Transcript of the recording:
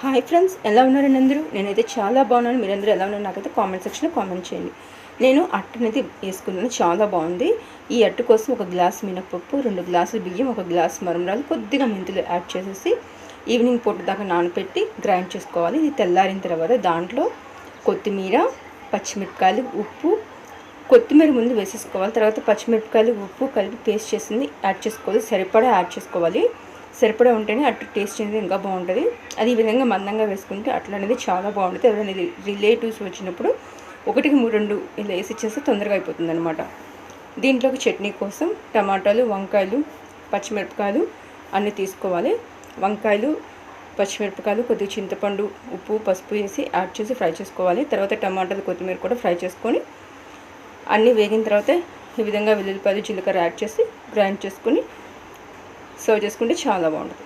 Hi friends, ఎలా ఉన్నారండి అందరూ? నేనైతే చాలా బాగున్నాను. మీరందరూ ఎలా ఉన్నారు నాకైతే కామెంట్ సెక్షన్లో కామెంట్ చేయండి. నేను అట్టు అనేది వేసుకున్నాను, చాలా బాగుంది. ఈ అట్టు కోసం 1 గ్లాస్ మినపప్పు, 2 గ్లాసులు బియ్యం, 1 గ్లాస్ మరమరాలు, కొద్దిగా మెంతులు యాడ్ చేసేసి ఈవినింగ్ పూట దాకా నానబెట్టి గ్రైండ్ చేసుకోవాలి. ఇది తెల్లారిన తర్వాత దాంట్లో కొత్తిమీర, పచ్చిమిరపకాయలు, ఉప్పు, కొత్తిమీర ముందు వేసేసుకోవాలి. తర్వాత పచ్చిమిరపకాయలు, ఉప్పు కలిపి పేస్ట్ చేసింది యాడ్ చేసుకోవాలి. సరిపడా యాడ్ చేసుకోవాలి. సరిపడా ఉంటేనే అట్టు టేస్ట్ అనేది ఇంకా బాగుంటుంది. అది ఈ విధంగా మందంగా వేసుకుంటే అట్లా అనేది చాలా బాగుంటుంది. ఎవరైనా రిలేటివ్స్ వచ్చినప్పుడు 1కి 2 ఇలా వేసి ఇచ్చేస్తే తొందరగా అయిపోతుంది అనమాట. దీంట్లోకి చట్నీ కోసం టమాటాలు, వంకాయలు, పచ్చిమిరపకాయలు అన్నీ తీసుకోవాలి. వంకాయలు, పచ్చిమిరపకాయలు, కొద్దిగా చింతపండు, ఉప్పు, పసుపు వేసి యాడ్ చేసి ఫ్రై చేసుకోవాలి. తర్వాత టమాటాలు, కొత్తిమీర కూడా ఫ్రై చేసుకొని అన్నీ వేగిన తర్వాత ఈ విధంగా వెల్లుల్లిపాయలు, జీలకర్ర యాడ్ చేసి గ్రైండ్ చేసుకొని సర్వ్ చేసుకుంటే చాలా బాగుంటుంది.